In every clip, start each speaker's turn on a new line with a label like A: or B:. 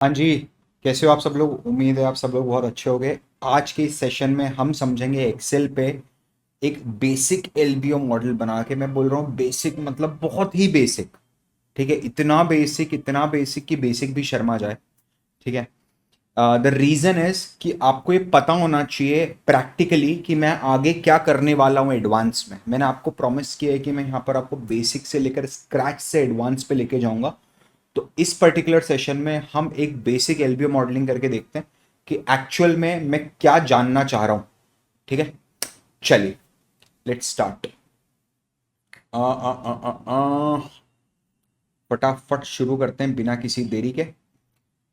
A: हाँ जी। कैसे हो आप सब लोग? उम्मीद है आप सब लोग बहुत अच्छे होंगे। आज के इस सेशन में हम समझेंगे एक्सेल पे एक बेसिक एलबीओ मॉडल बना के। मैं बोल रहा हूँ बेसिक मतलब बहुत ही बेसिक। ठीक है, इतना बेसिक कि बेसिक भी शर्मा जाए। ठीक है। द रीजन इज कि आपको ये पता होना चाहिए प्रैक्टिकली कि मैं आगे क्या करने वाला हूँ एडवांस में। मैंने आपको प्रॉमिस किया है कि मैं यहाँ पर आपको बेसिक से लेकर स्क्रैच से एडवांस पे लेके जाऊंगा। तो इस पर्टिकुलर सेशन में हम एक बेसिक एलबीओ मॉडलिंग करके देखते हैं कि एक्चुअल में मैं क्या जानना चाह रहा हूं। ठीक है, चलिए लेट्स स्टार्ट। फटाफट शुरू करते हैं बिना किसी देरी के।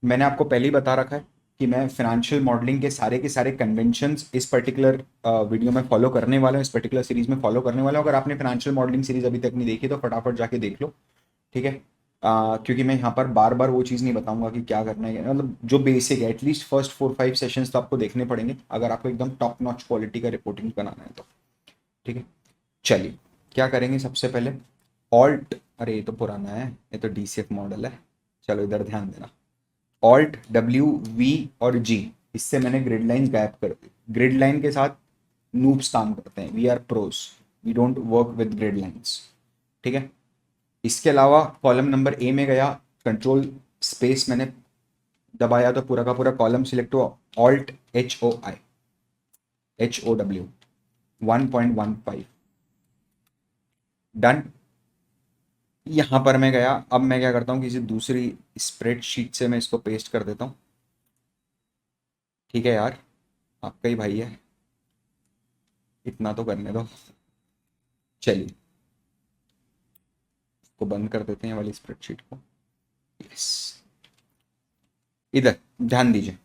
A: मैंने आपको पहले ही बता रखा है कि मैं फाइनेंशियल मॉडलिंग के सारे कन्वेंशंस इस पर्टिकुलर वीडियो में फॉलो करने वाला हूँ, इस पर्टिकुलर सीरीज में फॉलो करने वाला हूँ। अगर आपने फाइनेंशियल मॉडलिंग सीरीज अभी तक नहीं देखी तो फटाफट जाके देख लो। ठीक है। क्योंकि मैं यहाँ पर बार बार वो चीज़ नहीं बताऊंगा कि क्या करना है, मतलब जो बेसिक है एटलीस्ट फर्स्ट 4-5 सेशंस तो आपको देखने पड़ेंगे अगर आपको एकदम टॉप नॉच क्वालिटी का रिपोर्टिंग बनाना है तो। ठीक है, चलिए क्या करेंगे सबसे पहले। ऑल्ट, अरे ये तो पुराना है, ये तो डीसीएफ मॉडल है। चलो इधर ध्यान देना। ऑल्ट डब्ल्यू वी और जी, इससे मैंने ग्रिड लाइन गायब कर दी। ग्रिड लाइन के साथ नूब्स काम करते हैं, we are pros, we don't work with grid lines. ठीक है। इसके अलावा कॉलम नंबर ए में गया, कंट्रोल स्पेस मैंने दबाया तो पूरा का पूरा कॉलम सिलेक्ट हुआ। Alt H O W 1.15 done. यहां पर मैं गया, अब मैं क्या करता हूँ किसी दूसरी स्प्रेडशीट से मैं इसको पेस्ट कर देता हूँ। ठीक है यार, आपका ही भाई है, इतना तो करने दो। चलिए इसको बंद कर देते हैं ये वाली स्प्रेडशीट को। यस, इधर ध्यान दीजिए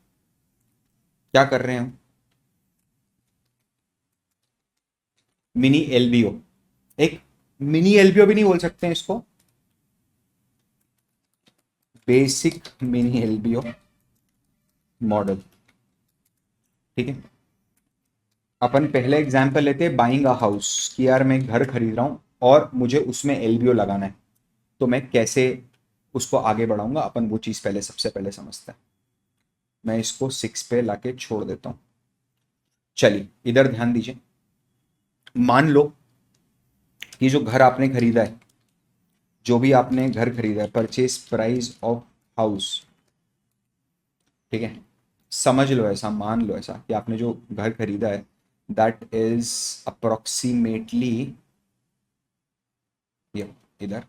A: क्या कर रहे हैं हम। मिनी एलबीओ, एक मिनी एलबीओ भी नहीं बोल सकते हैं इसको, बेसिक मिनी एलबीओ मॉडल। ठीक है। अपन पहले एग्जांपल लेते हैं बाइंग अ हाउस कि यार मैं घर खरीद रहा हूं और मुझे उसमें एलबीओ लगाना है। तो मैं कैसे उसको आगे बढ़ाऊंगा, अपन वो चीज़ पहले सबसे पहले समझते हैं। मैं इसको 6 पे लाके छोड़ देता हूं। चलिए इधर ध्यान दीजिए। मान लो कि जो घर आपने खरीदा है, जो भी आपने घर खरीदा है, परचेज प्राइस ऑफ हाउस। ठीक है, समझ लो ऐसा, मान लो ऐसा कि आपने जो घर खरीदा है दैट इज अप्रोक्सीमेटली, इधर,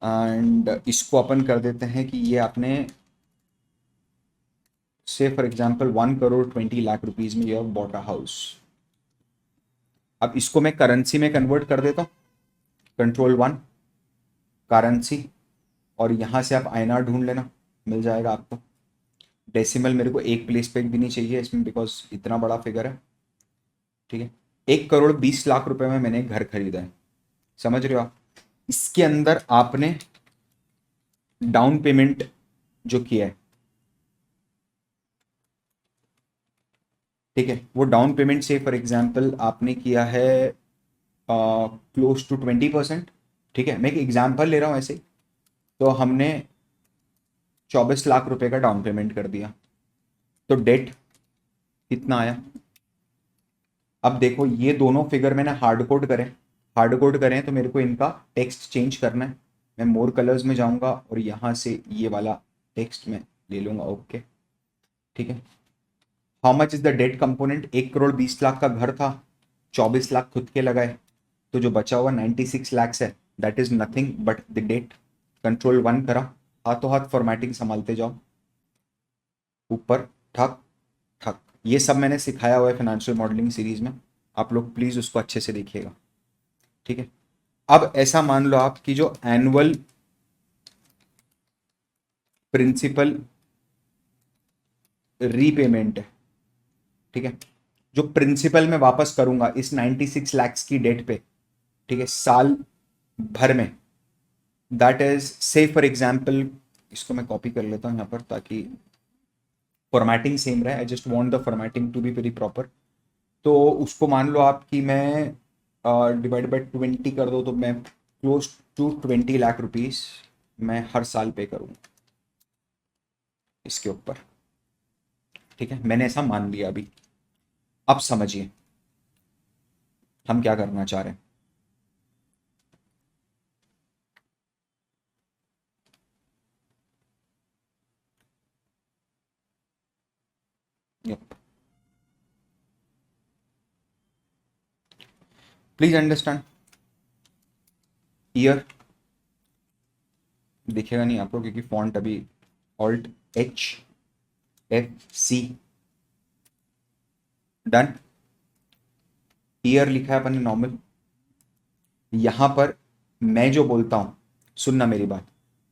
A: एंड इसको अपन कर देते हैं कि ये आपने से for example 1 crore 20 lakh rupees में you have bought a house. अब इसको मैं करेंसी में कन्वर्ट कर देता हूँ, कंट्रोल 1, करेंसी, और यहाँ से आप आईएनआर ढूंढ लेना, मिल जाएगा आपको। डेसिमल मेरे को एक प्लेस पे भी नहीं चाहिए इसमें बिकॉज इतना बड़ा फिगर है। ठीक है, 1 करोड़ 20 लाख रुपए में मैंने एक घर खरीदा है, समझ रहे हो आप। इसके अंदर आपने डाउन पेमेंट जो किया है, ठीक है, वो डाउन पेमेंट से फॉर एग्जांपल आपने किया है क्लोज टू 20%। ठीक है, मैं एक एग्जांपल ले रहा हूँ ऐसे ही। तो हमने 24 लाख रुपए का डाउन पेमेंट कर दिया, तो डेट कितना आया। अब देखो ये दोनों फिगर मैंने हार्ड कोड करें, हार्ड कोड करें तो मेरे को इनका टेक्स्ट चेंज करना है। मैं मोर कलर्स में जाऊंगा और यहाँ से ये वाला टेक्स्ट में ले लूंगा। ओके, ठीक है। How much is the debt component, 1 crore 20 lakh का घर था, 24 लाख खुद के लगाए, तो जो बचा हुआ 96 लैक्स है, that is nothing but the debt. Control 1 करा, हाथों हाथ फॉर्मेटिंग संभालते जाओ, ऊपर ठक ठक। ये सब मैंने सिखाया हुआ है फाइनेंशियल मॉडलिंग सीरीज में, आप लोग प्लीज उसको अच्छे से देखिएगा। ठीक है। अब ऐसा मान लो आप कि जो एनुअल प्रिंसिपल रीपेमेंट है, ठीक है, जो प्रिंसिपल मैं वापस करूंगा इस 96 लैक्स की डेट पे, ठीक है, साल भर में, दैट इज से फॉर एग्जाम्पल, इसको मैं कॉपी कर लेता हूं यहाँ पर ताकि फॉर्मेटिंग सेम रहे। I just want the formatting to be very proper. तो उसको मान लो आप कि मैं डिवाइड बाई 20 कर दो, तो मैं क्लोज टू 20 लाख रुपीस मैं हर साल पे करूँगा। इसके ऊपर। ठीक है, मैंने ऐसा मान लिया अभी। अब समझिए हम क्या करना चाह रहे हैं। प्लीज अंडरस्टैंड, ईयर दिखेगा नहीं आपको क्योंकि फॉन्ट अभी ऑल्ट HFC डन। ईयर लिखा है अपन ने नॉर्मल। यहां पर मैं जो बोलता हूं, सुनना मेरी बात,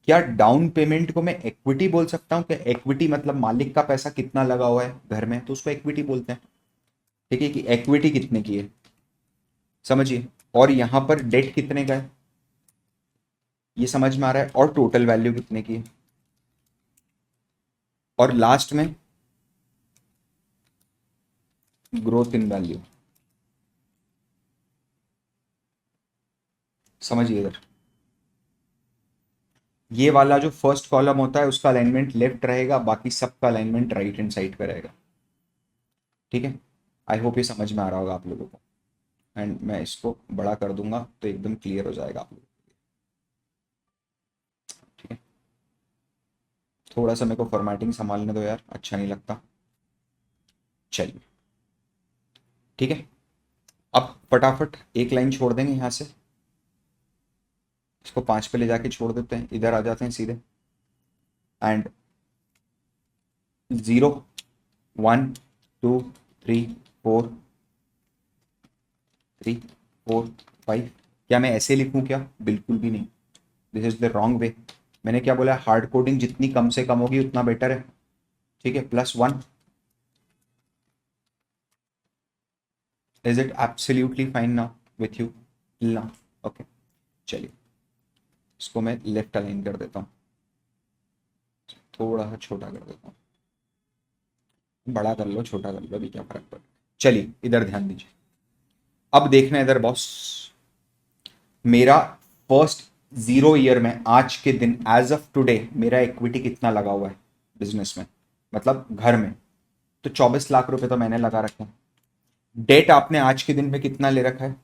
A: क्या डाउन पेमेंट को मैं इक्विटी बोल सकता हूं? क्या इक्विटी मतलब मालिक का पैसा कितना लगा हुआ है घर में, तो उसको इक्विटी बोलते हैं। ठीक है, कि इक्विटी कितने की है, समझिए। और यहां पर डेट कितने का है ये समझ में आ रहा है, और टोटल वैल्यू कितने की है, और लास्ट में ग्रोथ इन वैल्यू। समझिए इधर, ये वाला जो फर्स्ट कॉलम होता है उसका अलाइनमेंट लेफ्ट रहेगा, बाकी सबका अलाइनमेंट राइट हैंड साइड पे रहेगा। ठीक है, आई होप ये समझ में आ रहा होगा आप लोगों को। एंड मैं इसको बड़ा कर दूंगा तो एकदम क्लियर हो जाएगा आप लोगों को। ठीक है, थोड़ा सा मेरे को फॉर्मेटिंग संभालने दो यार, अच्छा नहीं लगता। चलिए ठीक है, अब फटाफट एक लाइन छोड़ देंगे यहाँ से, इसको 5 पे ले जाके छोड़ देते हैं, इधर आ जाते हैं सीधे। एंड 0 1 2 3 4 3 4 5। क्या मैं ऐसे लिखूं क्या? बिल्कुल भी नहीं, this is the wrong way. मैंने क्या बोला, हार्ड कोडिंग जितनी कम से कम होगी उतना बेटर है। ठीक है, +1। Is it absolutely fine now with you? ना, ओके। चलिए इसको मैं लेफ्ट अलाइन कर देता हूँ, थोड़ा सा छोटा कर देता हूँ। बड़ा कर लो छोटा कर लो, अभी क्या फर्क पड़ता है। चलिए इधर ध्यान दीजिए, अब देखना इधर बॉस। मेरा फर्स्ट 0 ईयर में आज के दिन एज ऑफ टुडे मेरा इक्विटी कितना लगा हुआ है बिजनेस में, मतलब घर में? तो 24 लाख रुपए तो मैंने लगा रखा है। डेट आपने आज के दिन में कितना ले रखा है?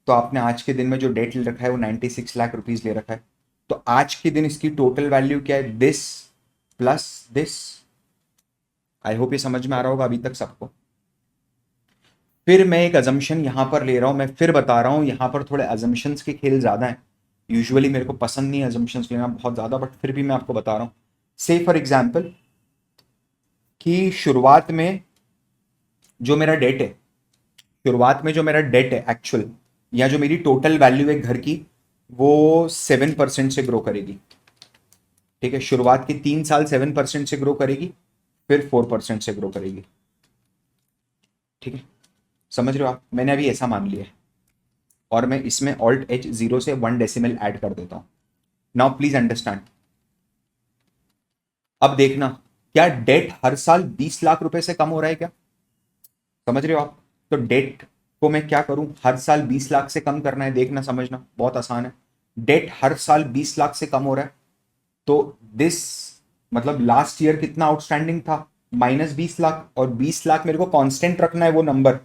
A: तो आपने आज के दिन में जो डेट ले रखा है वो 96 लाख रुपीज ले रखा है। तो आज के दिन इसकी टोटल वैल्यू क्या है? This plus this. I hope ये समझ में आ रहा होगा अभी तक सबको। फिर मैं एक अजम्पशन यहां पर ले रहा हूं, मैं फिर बता रहा हूं यहां पर थोड़े अजम्पशंस के खेल ज्यादा हैं। यूजुअली मेरे को पसंद नहीं है अजम्पशंस लेना बहुत ज्यादा, बट फिर भी मैं आपको बता रहा हूं। से फॉर एग्जाम्पल कि शुरुआत में जो मेरा डेट है, शुरुआत में जो मेरा डेट है एक्चुअल, या जो मेरी टोटल वैल्यू है घर की, वो 7% से ग्रो करेगी। ठीक है, शुरुआत के 3 साल 7% से ग्रो करेगी, फिर 4% से ग्रो करेगी। ठीक है, समझ रहे हो आप? मैंने अभी ऐसा मान लिया है, और मैं इसमें Alt+H 0 से 1 डेसिमल ऐड कर देता हूं। Now please understand. अब देखना, क्या डेट हर साल 20 लाख रुपए से कम हो रहा है क्या? समझ रहे हो आप? तो डेट को मैं क्या करूं, हर साल 20 लाख से कम करना है। देखना, समझना बहुत आसान है। डेट हर साल 20 लाख से कम हो रहा है, तो दिस मतलब लास्ट ईयर कितना आउटस्टैंडिंग था? -20 लाख। और 20 लाख मेरे को कांस्टेंट रखना है वो नंबर,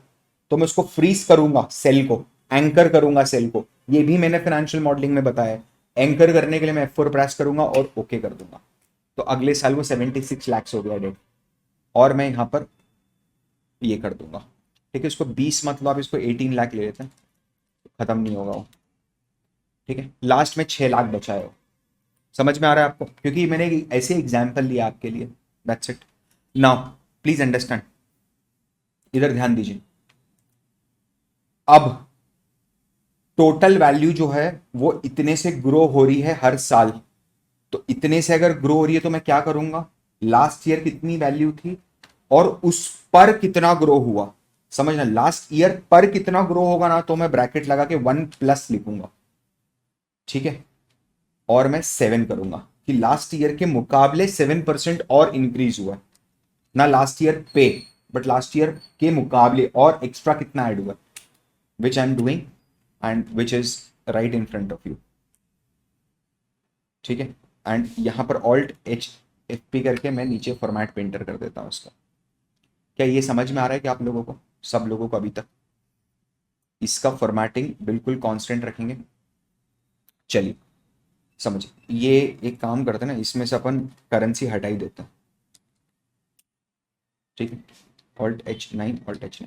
A: तो मैं उसको फ्रीज करूंगा, सेल को एंकर करूंगा सेल को। ये भी मैंने फाइनेंशियल मॉडलिंग में बताया है। एंकर करने के लिए मैं F4 प्रेस करूंगा और ओके कर दूंगा। तो अगले साल वो 76 लाख हो गया डेट, और मैं यहां पर ये कर दूंगा। ठीक है, इसको 20 मतलब आप इसको 18 लाख ले लेते हैं, खत्म नहीं होगा वो। ठीक है, लास्ट में 6 लाख बचा है वो। समझ में आ रहा है आपको? क्योंकि मैंने ऐसे एग्जाम्पल लिया आपके लिए, that's it. Now please understand, इधर ध्यान दीजिए। अब टोटल वैल्यू जो है वो इतने से ग्रो हो रही है हर साल। तो इतने से अगर ग्रो हो रही है तो मैं क्या करूंगा, लास्ट ईयर कितनी वैल्यू थी और उस पर कितना ग्रो हुआ। समझना, लास्ट ईयर पर कितना ग्रो होगा ना, तो मैं ब्रैकेट लगा के 1+ लिखूंगा। ठीक है, और मैं 7 करूंगा कि लास्ट ईयर के मुकाबले 7% और इंक्रीज हुआ। ना लास्ट ईयर पे, बट लास्ट ईयर के मुकाबले और एक्स्ट्रा कितना ऐड हुआ, which I am doing and which is right in front of you. ठीक है, एंड यहां पर Alt+H FP करके मैं नीचे फॉर्मेट पे एंटर कर देता हूँ इसका। क्या ये समझ में आ रहा है कि आप लोगों को, सब लोगों को अभी तक? इसका फॉर्मेटिंग बिल्कुल कांस्टेंट रखेंगे। चलिए समझिए, ये एक काम करते हैं ना, इसमें से अपन करेंसी हटा ही देते हैं, ठीक है। Alt H9, Alt H9,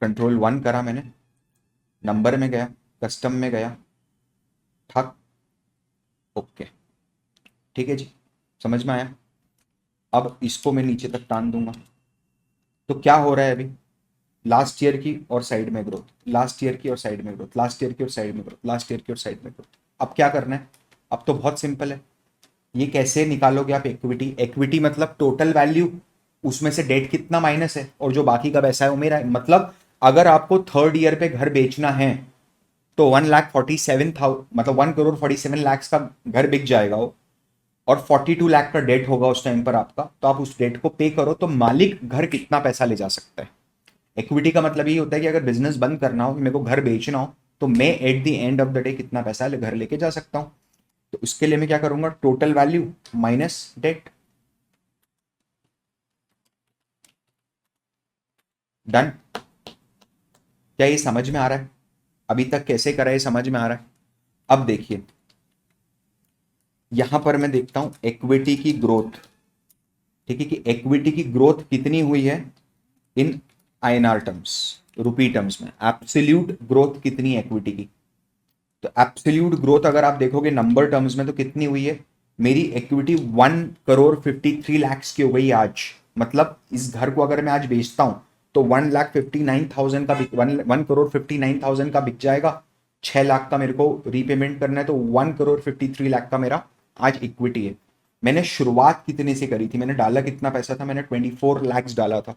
A: Control 1 करा मैंने, नंबर में गया, कस्टम में गया, ठक, ओके, ठीक है जी, समझ में आया। अब इसको मैं नीचे तक टान दूंगा, तो क्या हो रहा है अभी, लास्ट ईयर की और साइड में ग्रोथ, लास्ट ईयर की और साइड में ग्रोथ, लास्ट ईयर की और साइड में ग्रोथ, लास्ट ईयर की और साइड में ग्रोथ। अब क्या करना है, अब तो बहुत सिंपल है। ये कैसे निकालोगे आप इक्विटी? इक्विटी मतलब टोटल वैल्यू, उसमें से डेट कितना माइनस है और जो बाकी का पैसा है वो मेरा है। मतलब अगर आपको थर्ड ईयर पे घर बेचना है तो 1,47,000, मतलब 1,47,00,000 का घर बिक जाएगा वो, और 42 लाख का डेट होगा उस टाइम पर आपका, तो आप उस डेट को पे करो तो मालिक घर कितना पैसा ले जा सकता है। इक्विटी का मतलब ये होता है कि अगर बिजनेस बंद करना हो, मेरे को घर बेचना हो, तो मैं at the end of the day कितना पैसा घर लेके जा सकता हूं। तो उसके लिए मैं क्या करूंगा, total value minus debt, done. क्या ये समझ में आ रहा है? अभी तक कैसे करा है समझ में आ रहा है? अब देखिए, यहां पर मैं देखता हूं इक्विटी की ग्रोथ, ठीक है, कि इक्विटी की ग्रोथ कितनी हुई है इन INR टर्म्स, रुपी टर्म्स में एब्सोल्यूट ग्रोथ कितनी है इक्विटी की। तो एब्सोल्यूट ग्रोथ अगर आप देखोगे नंबर टर्म्स में तो कितनी हुई है, मेरी इक्विटी 1,53,00,000 की हो गई आज। मतलब इस घर को अगर मैं आज बेचता हूं तो 1,59,000 का बिक, 1,59,000 का बिक जाएगा। 6 लाख का मेरे को रीपेमेंट करना है, तो 1,53,00,000 का मेरा आज इक्विटी है। मैंने शुरुआत कितने से करी थी, मैंने डाला कितना पैसा था, मैंने 24 लाख डाला था,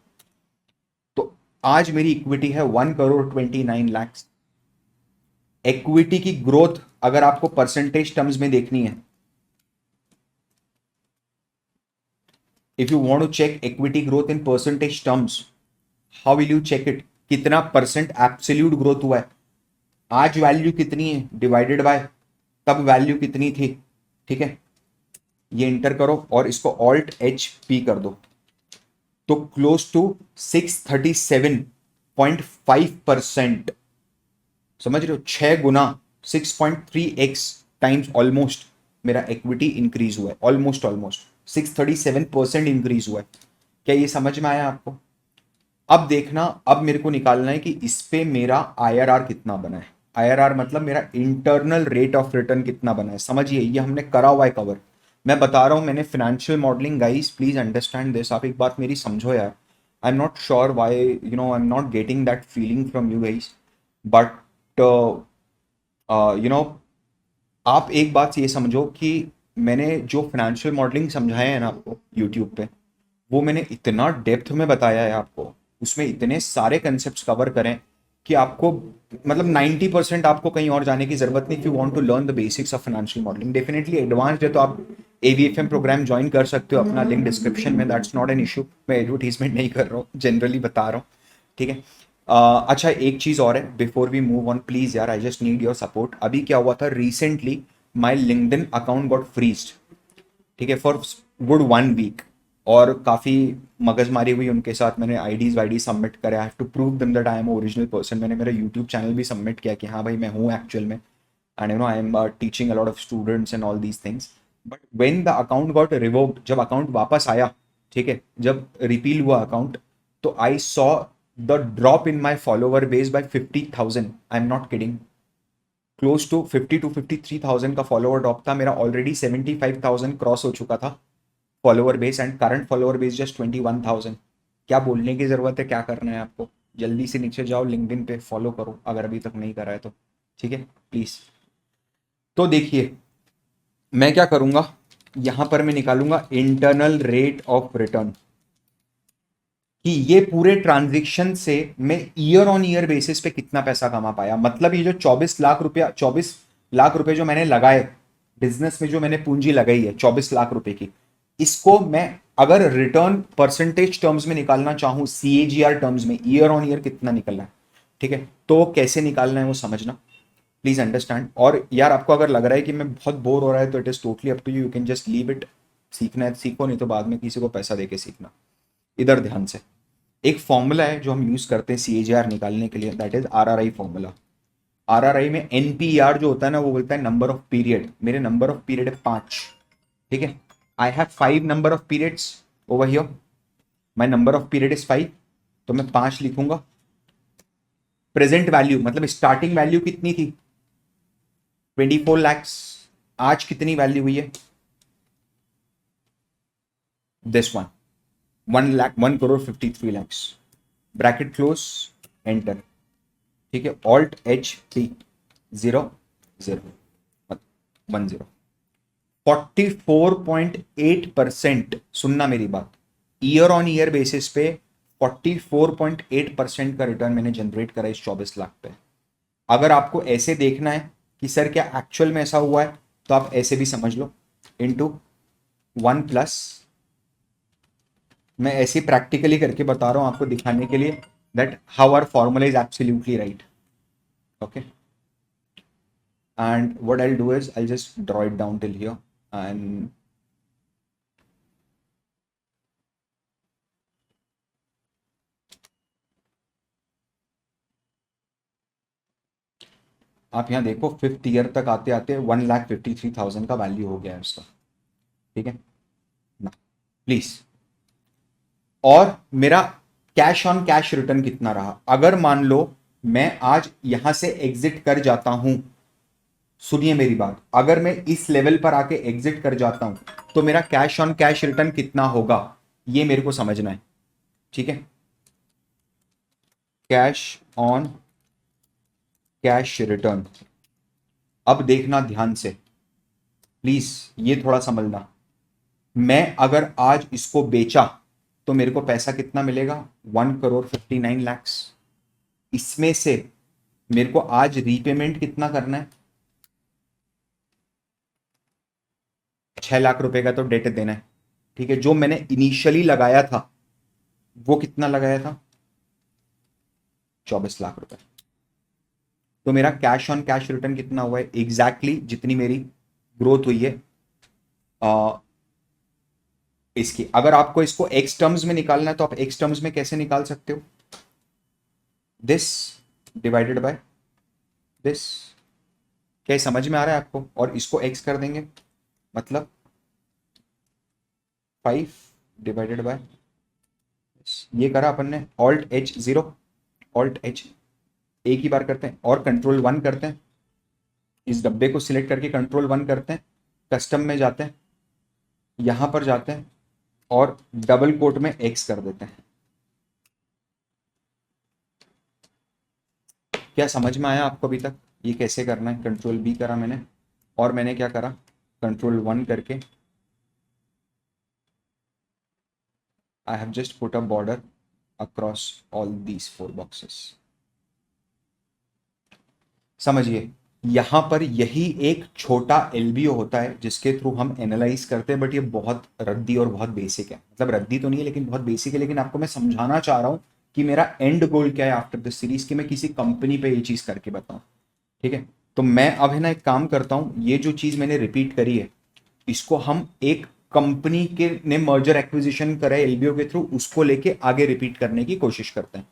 A: तो आज मेरी इक्विटी है 1,29,00,000। इक्विटी की ग्रोथ अगर आपको परसेंटेज टर्म्स में देखनी है, if you want to check equity growth in percentage terms, how will you check it, कितना परसेंट एब्सोल्यूट ग्रोथ हुआ है, आज वैल्यू कितनी है डिवाइडेड बाय तब वैल्यू कितनी थी, ठीक है। ये इंटर करो और इसको Alt H P कर दो, तो क्लोज टू 637.5%, समझ रहे हो, 6 गुना, 6.3x टाइम्स ऑलमोस्ट मेरा इक्विटी इंक्रीज हुआ है, ऑलमोस्ट ऑलमोस्ट 637% इंक्रीज हुआ है। क्या ये समझ में आया आपको? अब देखना, अब मेरे को निकालना है कि इस पे मेरा IRR कितना बना है। IRR मतलब मेरा इंटरनल रेट ऑफ रिटर्न कितना बना है। समझिए, ये हमने करा हुआ है कवर, मैं बता रहा हूं, मैंने financial modelling, guys please understand this, आप एक बात मेरी समझो यार। आई am not sure why, I am not getting that feeling from you guys, but you know आप एक बात ये समझो कि मैंने जो फाइनेंशियल मॉडलिंग समझाया है ना आपको यूट्यूब पे, वो मैंने इतना डेप्थ में बताया है आपको, उसमें इतने सारे कंसेप्ट कवर करें कि आपको, मतलब 90% आपको कहीं और जाने की जरूरत नहीं। If you want to learn the basics of financial modelling, definitely advanced है तो आप AVFM प्रोग्राम ज्वाइन कर सकते हो, अपना लिंक डिस्क्रिप्शन में, दैट्स नॉट एन इशू। मैं एडवर्टीजमेंट नहीं कर रहा हूँ, जनरली बता रहा हूँ, ठीक है। अच्छा एक चीज और है, before we move on please यार, I just need your support. अभी क्या हुआ था recently, my LinkedIn account got freezed, ठीक है, फॉर गुड 1 वीक, और काफ़ी मगजमारी हुई उनके साथ, मैंने आईडीज वाईडी सबमिट करे, I have to prove them that I am original person. मैंने मेरा यूट्यूब चैनल भी सबमिट किया कि हाँ भाई मैं हूँ एक्चुअल में, and I am teaching a lot of students and all these things. But when the account got revoked, जब अकाउंट वापस आया, ठीक है, जब रिपील हुआ अकाउंट, तो I saw the drop in my follower base by 50,000, I am not kidding, close to 50 to 53,000 का follower drop था मेरा, ऑलरेडी 75,000 क्रॉस हो चुका था follower base, and current follower base just 21,000। क्या बोलने की जरूरत है, क्या करना है आपको, जल्दी से नीचे जाओ, लिंक्डइन पे फॉलो करो अगर अभी तक नहीं करा है तो, ठीक है प्लीज। तो देखिए, मैं क्या करूंगा, यहां पर मैं निकालूंगा इंटरनल रेट ऑफ रिटर्न, कि ये पूरे ट्रांजेक्शन से मैं ईयर ऑन ईयर बेसिस पे कितना पैसा कमा पाया। मतलब ये जो 24 लाख रुपया, 24 लाख रुपए जो मैंने लगाए बिजनेस में, जो मैंने पूंजी लगाई है 24 लाख रुपए की, इसको मैं अगर रिटर्न परसेंटेज टर्म्स में निकालना चाहूं, CAGR टर्म्स में, ईयर ऑन ईयर कितना निकलना है, ठीक है, तो कैसे निकालना है वो समझना, प्लीज अंडरस्टैंड। और यार आपको अगर लग रहा है कि मैं बहुत बोर हो रहा है, तो it is totally up to you, you can just leave it, सीखना है तो सीखो, नहीं तो बाद में किसी को पैसा दे के सीखना। इधर ध्यान से, एक फॉर्मूला है जो हम यूज करते हैं CAGR निकालने के लिए, that is RRI formula. RRI में NPR जो होता है ना, वो बोलता है नंबर ऑफ पीरियड। मेरे नंबर ऑफ पीरियड है 5, ठीक है। I have 5 number of periods over here, my number of period is 5, तो मैं 5 लिखूंगा। प्रेजेंट वैल्यू मतलब स्टार्टिंग वैल्यू कितनी थी, 24 लैक्स। आज कितनी वैल्यू हुई है, this one, 1 lakh 1 crore 53 lakh, bracket close, enter, ठीक है। Alt+H+T 0 0 10, 44.8%, सुनना मेरी बात, ईयर ऑन ईयर बेसिस पे 44.8% का रिटर्न मैंने जनरेट करा इस 24 लाख पे। अगर आपको ऐसे देखना है कि सर क्या एक्चुअल में ऐसा हुआ है, तो आप ऐसे भी समझ लो, इंटू 1+, मैं ऐसे प्रैक्टिकली करके बता रहा हूं आपको दिखाने के लिए that how our formula is absolutely right, okay. And what I'll do is I'll just draw it down till here, and आप यहाँ देखो 5th ईयर तक आते आते 1,53,000 का वैल्यू हो गया है उसका, ठीक है ना, प्लीज। और मेरा कैश ऑन कैश रिटर्न कितना रहा, अगर मान लो मैं आज यहां से एग्जिट कर जाता हूं, सुनिए मेरी बात, अगर मैं इस लेवल पर आके एग्जिट कर जाता हूं तो मेरा कैश ऑन कैश रिटर्न कितना होगा, ये मेरे को समझना है, ठीक है। कैश ऑन कैश रिटर्न, अब देखना ध्यान से प्लीज, ये थोड़ा समझना। मैं अगर आज इसको बेचा तो मेरे को पैसा कितना मिलेगा, 1 करोड़ 59 लाख। इसमें से मेरे को आज रीपेमेंट कितना करना है, 6 लाख रुपए का तो डेट देना है, ठीक है। जो मैंने इनिशियली लगाया था वो कितना लगाया था, 24 लाख रुपए। तो मेरा कैश ऑन कैश रिटर्न कितना हुआ है, एग्जैक्टली जितनी मेरी ग्रोथ हुई है इसकी। अगर आपको इसको एक्स टर्म्स में निकालना है तो आप एक्स टर्म्स में कैसे निकाल सकते हो, दिस डिवाइडेड बाय दिस। क्या समझ में आ रहा है आपको, और इसको एक्स कर देंगे, मतलब 5 डिवाइडेड बाय, ये करा अपन ने, Alt+H 0, Alt+H एक ही बार करते हैं और Ctrl+1 करते हैं, इस डब्बे को सिलेक्ट करके Ctrl+1 करते हैं, कस्टम में जाते हैं, यहां पर जाते हैं और डबल कोट में एक्स कर देते हैं। क्या समझ में आया आपको अभी तक, ये कैसे करना है। Ctrl+B करा मैंने, और मैंने क्या करा, Ctrl+1 करके I have just put a border across all these 4 boxes। समझिए, यहां पर यही एक छोटा LBO होता है जिसके थ्रू हम एनालाइज करते हैं, बट ये बहुत रद्दी और बहुत बेसिक है, मतलब रद्दी तो नहीं है लेकिन बहुत बेसिक है। लेकिन आपको मैं समझाना चाह रहा हूं कि मेरा एंड गोल क्या है आफ्टर दिस सीरीज, कि मैं किसी कंपनी पे ये चीज करके बताऊं, ठीक है। तो मैं अब है ना एक काम करता हूं, ये जो चीज मैंने रिपीट करी है इसको हम एक कंपनी के ने मर्जर एक्विजिशन करा है LBO के थ्रू, उसको लेके आगे रिपीट करने की कोशिश करते हैं।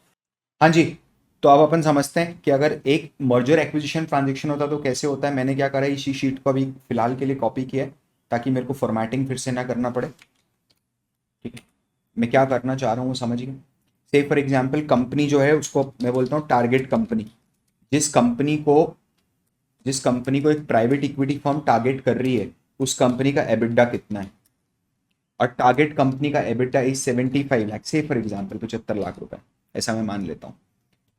A: हाँ जी, तो अब अपन समझते हैं कि अगर एक मर्जर एक्विजिशन ट्रांजेक्शन होता तो कैसे होता है। मैंने क्या करा है, इसी शीट को अभी फिलहाल के लिए कॉपी किया है ताकि मेरे को फॉर्मेटिंग फिर से ना करना पड़े, ठीक है। मैं क्या करना चाह रहा हूँ वो समझिए। से फॉर एग्जाम्पल कंपनी जो है उसको मैं बोलता हूँ टारगेट कंपनी। जिस कंपनी को जिस कंपनी को एक प्राइवेट इक्विटी फर्म टारगेट कर रही है, उस कंपनी का एबिडा कितना है, और टारगेट कंपनी का एबिडा इज 75 लाख, से फॉर एग्जाम्पल 75 लाख रुपए, ऐसा मैं मान लेता हूँ,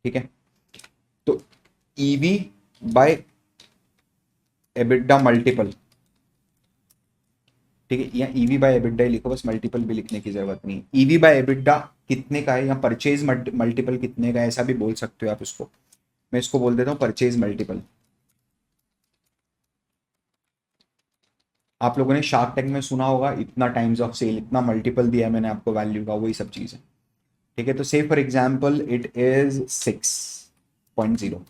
A: ठीक है। तो ईवी बाय एबिडा मल्टीपल, ठीक है, या ईवी बाय एबिडा ही लिखो, बस मल्टीपल भी लिखने की जरूरत नहीं। ईवी बाय एबिडा कितने का है, या परचेज मल्टीपल कितने का है, ऐसा भी बोल सकते हो आप इसको। मैं इसको बोल देता हूँ परचेज मल्टीपल। आप लोगों ने शार्क टैंक में सुना होगा, इतना टाइम्स ऑफ सेल, इतना मल्टीपल दिया है मैंने आपको वैल्यू का, वही सब चीज़ है, ठीक है। तो say for example it is 6.0,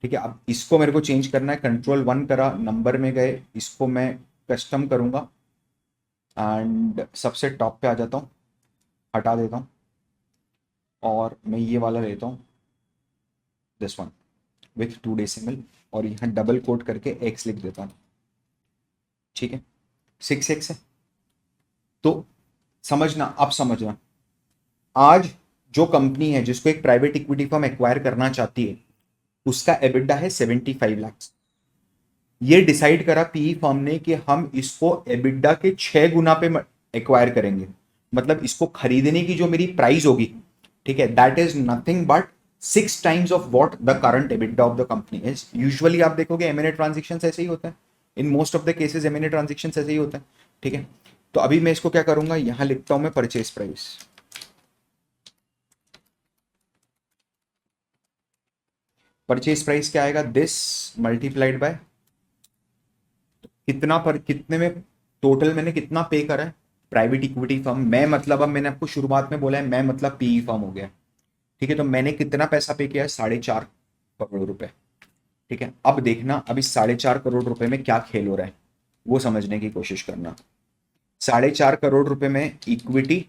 A: ठीक है। अब इसको मेरे को चेंज करना है, Ctrl+1 करा, नंबर में गए, इसको मैं कस्टम करूंगा, एंड सबसे टॉप पे आ जाता हूँ, हटा देता हूँ और मैं ये वाला लेता हूँ, दिस वन विथ 2 डेसिमल, और यहाँ डबल कोट करके एक्स लिख देता हूँ। ठीक है, 6x है। तो समझना, अब समझना, आज जो कंपनी है जिसको एक प्राइवेट इक्विटी फर्म एक्वायर करना चाहती है, उसका एबिडा है 75 लाख। ये डिसाइड करा पीई फर्म ने कि हम इसको एबिडा के 6 गुना पे एक्वायर करेंगे। मतलब इसको खरीदने की जो मेरी प्राइस होगी, ठीक है, that is nothing but 6 times of what the current EBITDA of the company is. Usually आप देखोगे एमएनए ट्रांजेक्शन ऐसे ही होता है, in most of the cases MNA transaction ऐसे ही होता है। ठीक है, तो अभी मैं इसको क्या करूंगा, यहां लिखता हूं मैं परचेज प्राइस। परचेज प्राइस क्या आएगा, दिस मल्टीप्लाइड बाय कितना, पर कितने में टोटल मैंने कितना पे करा है, प्राइवेट इक्विटी फर्म। मैं मतलब, अब मैंने आपको शुरुआत में बोला है मैं मतलब पीई फर्म हो गया। ठीक है, तो मैंने कितना पैसा पे किया है, 4.5 करोड़ रुपए। ठीक है, अब देखना अब इस 4.5 करोड़ रुपए में क्या खेल हो रहा है, वो समझने की कोशिश करना। 4.5 करोड़ रुपए में इक्विटी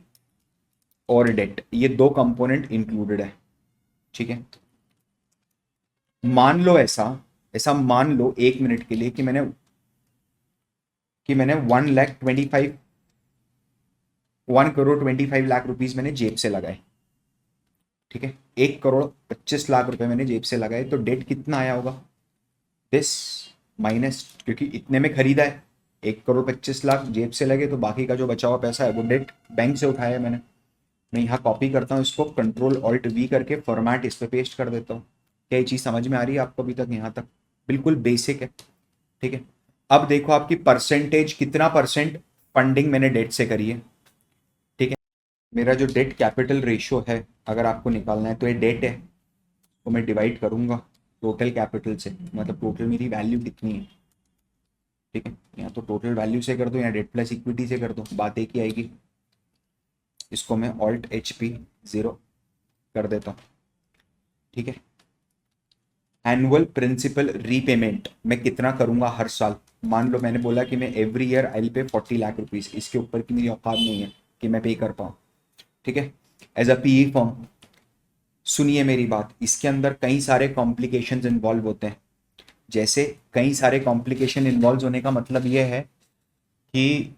A: और डेट, ये दो कंपोनेंट इंक्लूडेड है। ठीक है, मान लो ऐसा, ऐसा मान लो 1 मिनट के लिए कि मैंने 1,25,1 करोड़ 25 लाख रुपीज मैंने जेब से लगाए। ठीक है, 1,25 लाख रुपए मैंने जेब से लगाए, तो डेट कितना आया होगा, दिस माइनस, क्योंकि इतने में खरीदा है, 1,25 लाख जेब से लगे, तो बाकी का जो बचा हुआ पैसा है वो डेट बैंक से उठाया है मैंने। मैं यहाँ कॉपी करता हूँ इसको, कंट्रोल ऑल्ट वी करके फॉर्मेट इस पे पेस्ट कर देता हूँ। क्या ये चीज़ समझ में आ रही है आपको अभी तक, यहाँ तक बिल्कुल बेसिक है। ठीक है, अब देखो आपकी परसेंटेज, कितना परसेंट फंडिंग मैंने डेट से करी है। ठीक है, मेरा जो डेट कैपिटल रेशियो है, अगर आपको निकालना है, तो ये डेट है, तो मैं डिवाइड करूंगा टोटल कैपिटल से, मतलब टोटल मेरी वैल्यू कितनी है। ठीक है, या तो टोटल वैल्यू से कर दो या डेट प्लस इक्विटी से कर दो, बात एक ही आएगी। इसको मैं ऑल्ट HP 0 कर देता हूँ। ठीक है, एनुअल प्रिंसिपल रीपेमेंट मैं कितना करूंगा हर साल। मान लो मैंने बोला कि मैं every year I will pay 40 lakh rupees, इसके ऊपर की मेरी औकात नहीं है कि मैं पे कर पाऊँ। ठीक है, एज अ पीई फॉर्म, सुनिए मेरी बात, इसके अंदर कई सारे कॉम्प्लिकेशंस इन्वॉल्व होते हैं। जैसे कई सारे कॉम्प्लिकेशन इन्वॉल्व होने का मतलब ये है कि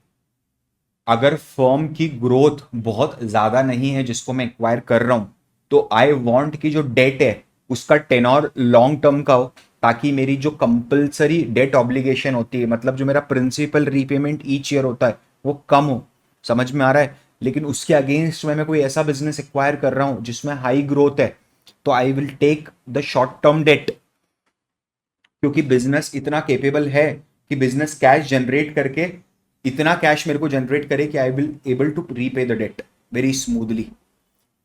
A: अगर फर्म की ग्रोथ बहुत ज़्यादा नहीं है जिसको मैं एक्वायर कर रहा हूँ, तो आई वांट कि जो डेट है उसका टेनोर लॉन्ग टर्म का हो, ताकि मेरी जो कंपलसरी डेट ऑब्लिगेशन होती है, मतलब जो मेरा प्रिंसिपल रीपेमेंट ईच ईयर होता है, वो कम हो। समझ में आ रहा है। लेकिन उसके अगेंस्ट में मैं कोई ऐसा बिजनेस एक्वायर कर रहा हूँ जिसमें हाई ग्रोथ है, तो I will take the short term debt, क्योंकि बिजनेस इतना केपेबल है कि बिजनेस कैश जनरेट करके, इतना कैश मेरे को जनरेट करे कि I will able to repay the debt very smoothly.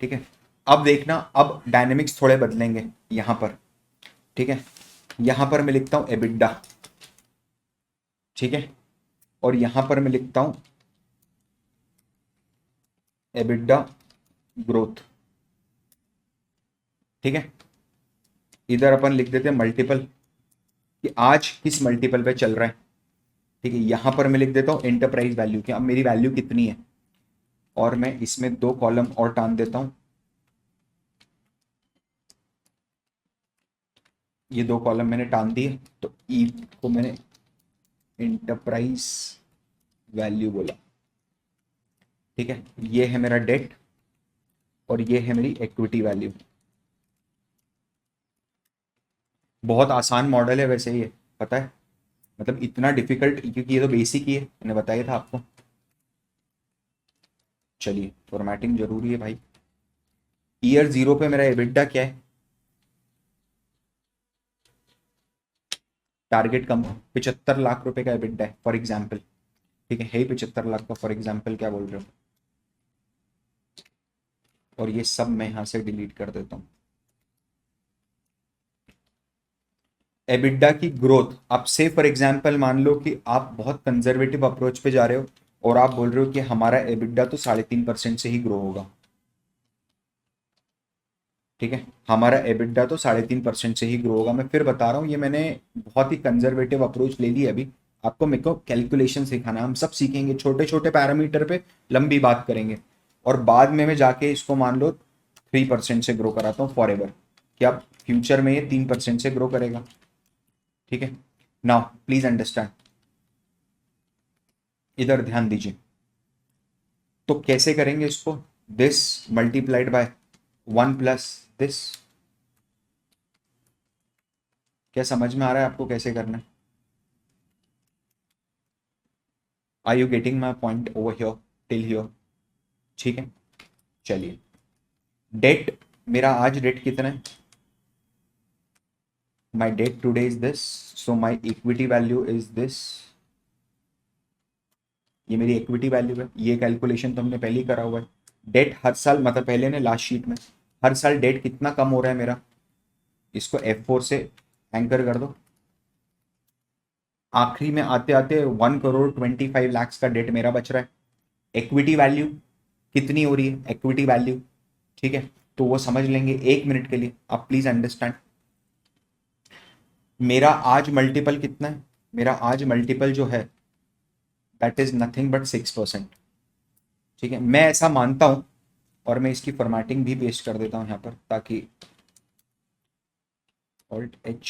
A: ठीक है, अब देखना, अब डायनेमिक्स थोड़े बदलेंगे यहां पर। ठीक है, यहां पर मैं लिखता हूं एबिडा। ठीक है, और यहां पर मैं लिखता हूं एबिडा ग्रोथ। ठीक है, इधर अपन लिख देते हैं मल्टीपल, कि आज किस मल्टीपल पे चल रहा है। ठीक है, यहां पर मैं लिख देता हूं एंटरप्राइज वैल्यू, कि अब मेरी वैल्यू कितनी है, और मैं इसमें 2 कॉलम और टान देता हूं। ये 2 कॉलम मैंने टान दिए, तो ई को मैंने एंटरप्राइज वैल्यू बोला। ठीक है, ये है मेरा डेट और ये है मेरी इक्विटी वैल्यू। बहुत आसान मॉडल है वैसे ये, पता है, मतलब इतना डिफिकल्ट, क्योंकि ये तो बेसिक ही है, मैंने बताया था आपको। चलिए, फॉर्मेटिंग जरूरी है भाई। ईयर 0 पे मेरा एबिटा क्या है, टारगेट कम 75 लाख रुपए का एबिटा है फॉर एग्जाम्पल। ठीक है 75 लाख का फॉर एग्जाम्पल, क्या बोल रहे हो, और ये सब मैं यहां से डिलीट कर देता हूँ। एबिडा की ग्रोथ, अब से फॉर एग्जांपल मान लो कि आप बहुत कंजर्वेटिव अप्रोच पे जा रहे हो, और आप बोल रहे हो कि हमारा एबिडा तो 3.5% से ही ग्रो होगा। ठीक है, हमारा एबिडा तो 3.5% से ही ग्रो होगा। मैं फिर बता रहा हूँ, ये मैंने बहुत ही कंजर्वेटिव अप्रोच ले ली अभी, आपको मेरे को कैलकुलेशन सिखाना है। हम सब सीखेंगे, छोटे छोटे पैरामीटर पे लंबी बात करेंगे, और बाद में मैं जाके इसको मान लो 3% से ग्रो कराता हूँ फॉर एवर, कि अब फ्यूचर में ये 3% से ग्रो करेगा। ठीक है, नाउ प्लीज अंडरस्टैंड, इधर ध्यान दीजिए। तो कैसे करेंगे इसको? This multiplied by 1 plus this. क्या समझ में आ रहा है आपको कैसे करना है? Are you getting my point over here till here? ठीक है, चलिए। डेट, मेरा आज डेट कितना है? My date today is this, so my equity value is this. ये मेरी इक्विटी वैल्यू है। ये कैलकुलेशन तो हमने पहले ही करा हुआ है। डेट हर साल, मतलब पहले ने लास्ट शीट में, हर साल डेट कितना कम हो रहा है मेरा, इसको F4 से एंकर कर दो। आखिरी में आते आते 1,25,00,000 का डेट मेरा बच रहा है। इक्विटी वैल्यू कितनी हो रही है? इक्विटी वैल्यू, ठीक है, तो वो समझ लेंगे 1 मिनट के लिए। आप प्लीज अंडरस्टैंड, मेरा आज मल्टीपल कितना है? मेरा आज मल्टीपल जो है दैट इज नथिंग बट 6%। ठीक है, मैं ऐसा मानता हूं, और मैं इसकी फॉर्मेटिंग भी पेस्ट कर देता हूं यहाँ पर, ताकि Alt H,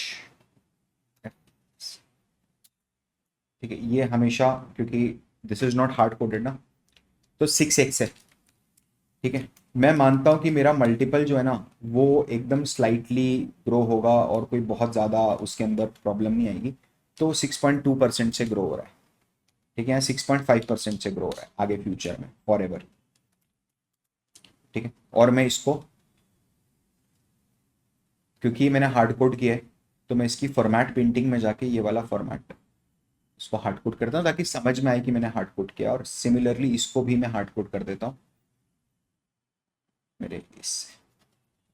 A: ठीक है, ये हमेशा, क्योंकि this is not hard coded ना, तो 6x है। ठीक है, मैं मानता हूं कि मेरा मल्टीपल जो है ना वो एकदम स्लाइटली ग्रो होगा, और कोई बहुत ज़्यादा उसके अंदर प्रॉब्लम नहीं आएगी। तो 6.2% से ग्रो हो रहा है। ठीक है, 6.5% से ग्रो हो रहा है आगे फ्यूचर में फॉर एवर। ठीक है, और मैं इसको, क्योंकि मैंने हार्ड कोड किया है, तो मैं इसकी फॉर्मेट पेंटिंग में जाके ये वाला फॉर्मेट इसको हार्ड कोड करता हूँ, ताकि समझ में आए कि मैंने हार्ड कोड किया। और सिमिलरली इसको भी मैं हार्ड कोड कर देता हूँ मेरे इससे।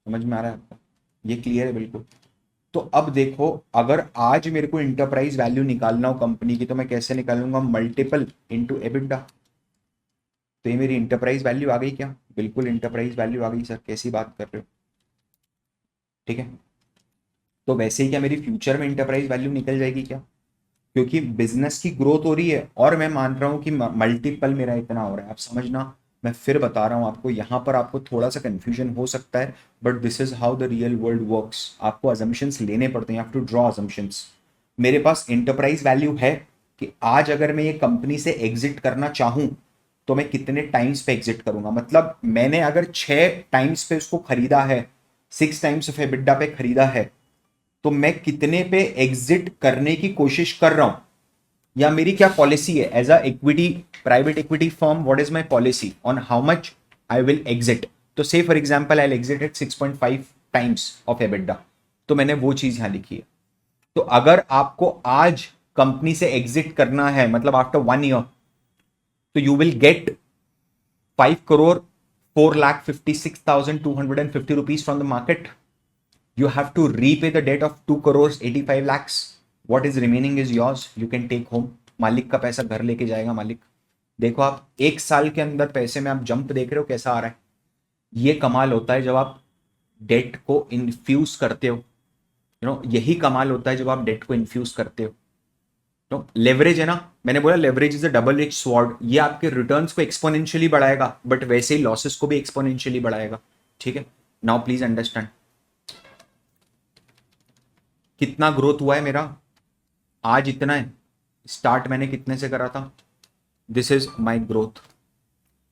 A: समझ में आ रहा है आपको? ये क्लियर है बिल्कुल? तो अब देखो, अगर आज मेरे को इंटरप्राइज वैल्यू निकालना हो कंपनी की, तो मैं कैसे निकालूंगा? Multiple into EBITDA. तो ये मेरी इंटरप्राइज वैल्यू आ गई क्या? बिल्कुल इंटरप्राइज वैल्यू आ गई सर, कैसी बात कर रहे हो? ठीक है, तो वैसे ही क्या मेरी फ्यूचर में इंटरप्राइज वैल्यू निकल जाएगी क्या? क्योंकि बिजनेस की ग्रोथ हो रही है, और मैं मान रहा हूं कि मल्टीपल मेरा इतना हो रहा है। आप समझना, मैं फिर बता रहा हूं आपको, यहां पर आपको थोड़ा सा कंफ्यूजन हो सकता है, but this is how the real world works. आपको अजम्पशंस लेने पड़ते हैं, you have to draw assumptions. मेरे पास इंटरप्राइज वैल्यू है कि आज अगर मैं ये कंपनी से एग्जिट करना चाहूं, तो मैं कितने टाइम्स पे एग्जिट करूंगा। मतलब मैंने अगर 6 टाइम्स पे उसको खरीदा है, 6 टाइम्स ऑफ एबिटा पे खरीदा है, तो मैं कितने पे एग्जिट करने की कोशिश कर रहा हूं, या मेरी क्या पॉलिसी है as a equity, private equity firm, what is my policy on how much I will exit. तो say for example I exit at 6.5 times of EBITDA, तो मैंने वो चीज यहां लिखी है। तो अगर आपको आज कंपनी से एग्जिट करना है, मतलब आफ्टर 1 ईयर, तो you will get 5,04,56,250 rupees from the market. You have to repay the debt of 2,85,00,000. What is remaining is yours. You can take home. मालिक का पैसा घर लेके जाएगा मालिक। देखो, आप 1 साल के अंदर पैसे में आप जंप देख रहे हो कैसा आ रहा है। ये कमाल होता है जब आप डेट को इन्फ्यूज करते हो। यही कमाल होता है जब आप डेट को इन्फ्यूज करते हो। तो लेवरेज है ना, मैंने बोला leverage is a double edge sword. ये आपके रिटर्न्स को एक्सपोनेंशियली बढ़ाएगा, बट वैसे ही लॉसेस को भी एक्सपोनेंशियली बढ़ाएगा। ठीक है, नाउ प्लीज अंडरस्टैंड, कितना ग्रोथ हुआ है मेरा आज? इतना है। स्टार्ट मैंने कितने से करा था? This is my growth.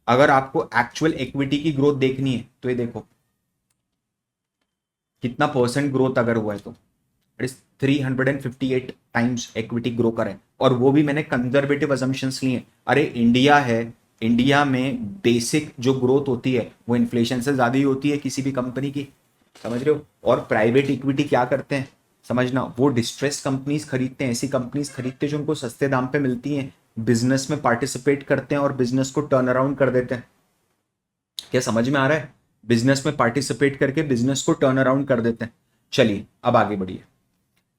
A: अगर आपको एक्चुअल इक्विटी की ग्रोथ देखनी है, तो ये देखो कितना परसेंट ग्रोथ अगर हुआ है, तो it is 358 times equity grow करें, और वो भी मैंने कंजर्वेटिव अजम्पशंस लिए। अरे इंडिया है, इंडिया में बेसिक जो ग्रोथ होती है वो इन्फ्लेशन से ज्यादा ही होती है किसी भी कंपनी की। समझ रहे हो? और प्राइवेट इक्विटी क्या करते हैं समझना, वो डिस्ट्रेस कंपनीज खरीदते हैं, ऐसी कंपनीज खरीदते हैं जो उनको सस्ते दाम पे मिलती हैं, बिजनेस में पार्टिसिपेट करते हैं और बिजनेस को टर्न अराउंड कर देते हैं। क्या समझ में आ रहा है? बिजनेस में पार्टिसिपेट करके बिजनेस को टर्न अराउंड कर देते हैं। चलिए अब आगे बढ़िए।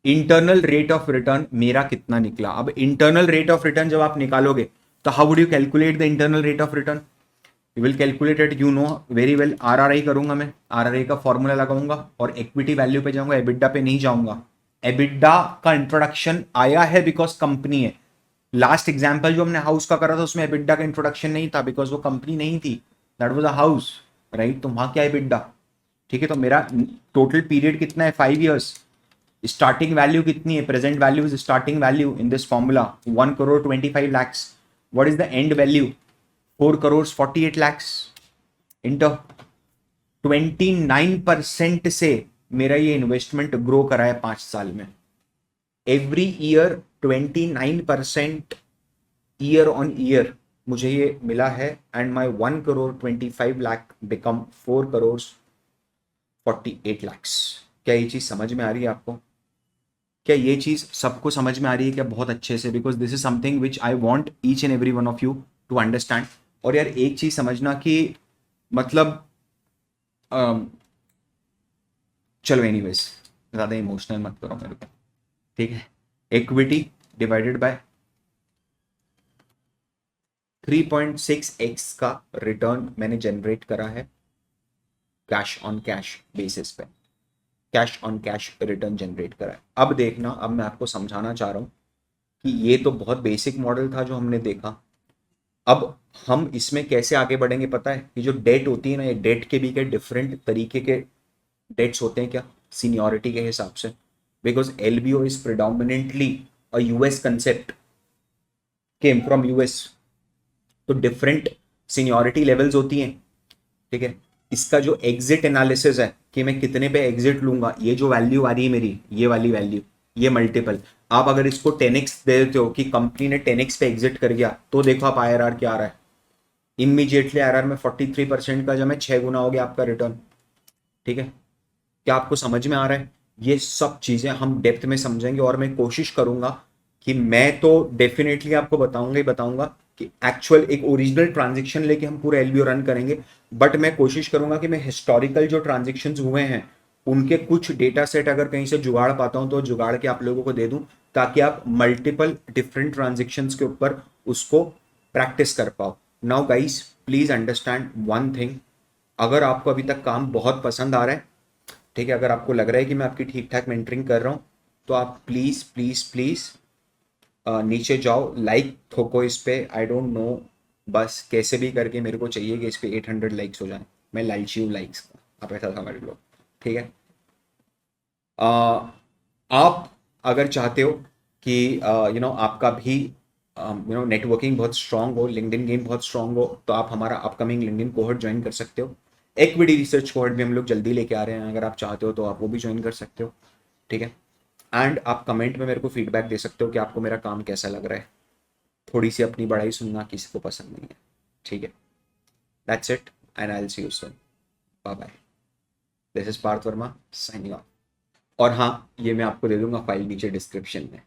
A: इंटरनल रेट ऑफ रिटर्न मेरा कितना निकला? अब इंटरनल रेट ऑफ रिटर्न जब आप निकालोगे, तो how would you calculate the internal rate of return? You will calculate it, you know very well. RRI करूंगा मैं, आरआरआई का फॉर्मूला लगाऊंगा, और इक्विटी वैल्यू पे जाऊंगा, एबिडा पे नहीं जाऊंगा। एबिडा का इंट्रोडक्शन आया है बिकॉज कंपनी है, लास्ट एग्जाम्पल जो हमने हाउस का करा था उसमें एबिडा का इंट्रोडक्शन नहीं था, बिकॉज वो कंपनी नहीं थी, that was a house, right? तो वहां क्या एबिडा? ठीक है, तो मेरा टोटल पीरियड कितना है? 5 years। स्टार्टिंग वैल्यू कितनी है? Present value is starting value in this formula 1 crore 25 lakhs। What is the end value? 4 crores 48 lakhs into 29% से मेरा ये इन्वेस्टमेंट ग्रो करा है 5 साल में। Every year 29% year on year मुझे ये मिला है, and my 1 crore 25 lakh become 4 crores 48 lakhs। क्या ये चीज समझ में आ रही है आपको? क्या ये चीज सबको समझ में आ रही है क्या? बहुत अच्छे से, because this is something which I want each and every one of you to understand. और यार एक चीज समझना कि मतलब चलो एनीवेज, ज्यादा इमोशनल मत करो मेरे को, ठीक है? इक्विटी डिवाइडेड बाय 3.6x का रिटर्न मैंने जनरेट करा है कैश ऑन कैश बेसिस पे, cash on cash return generate करा है। अब देखना, अब मैं आपको समझाना चाह रहा हूं कि ये तो बहुत बेसिक मॉडल था जो हमने देखा। अब हम इसमें कैसे आगे बढ़ेंगे पता है? ये जो डेट होती है ना, ये डेट के भी क्या डिफरेंट तरीके के डेट्स होते हैं क्या, सीनियोरिटी के हिसाब से? Because LBO is predominantly a US concept, came from US, तो डिफरेंट सीनियोरिटी लेवल्स होती हैं, ठीक है? इसका जो एग्जिट एनालिसिस है कि मैं कितने पे एग्जिट लूंगा, ये जो वैल्यू आ रही है मेरी, ये वाली वैल्यू, ये मल्टीपल, आप अगर इसको 10x दे देते हो कि कंपनी ने 10x पे एग्जिट कर गया, तो देखो आप आईआरआर क्या आ रहा है। इमीडिएटली आईआरआर में 43% का जब है 6 गुना हो गया आपका रिटर्न, ठीक है? क्या आपको समझ में आ रहा है? ये सब चीजें हम डेप्थ में समझेंगे, और मैं कोशिश करूंगा कि मैं तो डेफिनेटली आपको बताऊंगा ही बताऊंगा कि एक्चुअल एक ओरिजिनल ट्रांजेक्शन लेके हम पूरा एलबीओ रन करेंगे। बट मैं कोशिश करूंगा कि मैं हिस्टोरिकल जो ट्रांजेक्शन हुए हैं उनके कुछ डेटा सेट अगर कहीं से जुगाड़ पाता हूं तो जुगाड़ के आप लोगों को दे दूं, ताकि आप मल्टीपल डिफरेंट ट्रांजेक्शन के ऊपर उसको प्रैक्टिस कर पाओ। Now guys, please understand one thing. अगर आपको अभी तक काम बहुत पसंद आ रहा है, ठीक है, अगर आपको लग रहा है कि मैं आपकी ठीक ठाक मेंटरिंग कर रहा हूँ, तो आप प्लीज प्लीज प्लीज नीचे जाओ, लाइक ठोको इस पे। आई डोंट नो, बस कैसे भी करके मेरे को चाहिए कि इस पे 800 लाइक्स हो जाए। मैं लालची हूँ लाइक्स का, आप ऐसा समझ लो, ठीक है? आप अगर चाहते हो कि आपका भी नेटवर्किंग बहुत स्ट्रांग हो, लिंक्डइन गेम बहुत स्ट्रांग हो, तो आप हमारा अपकमिंग लिंक्डइन कोहर्ट ज्वाइन कर सकते हो। इक्विटी रिसर्च कोहर्ट भी हम लोग जल्दी लेके आ रहे हैं, अगर आप चाहते हो तो आप वो भी ज्वाइन कर सकते हो, ठीक है? एंड आप कमेंट में मेरे को फीडबैक दे सकते हो कि आपको मेरा काम कैसा लग रहा है। थोड़ी सी अपनी बड़ाई सुनना किसी को पसंद नहीं है, ठीक है? That's it, and I will see you soon. Bye bye. This is Parth Verma signing off. और हाँ, ये मैं आपको दे दूंगा फाइल नीचे डिस्क्रिप्शन में।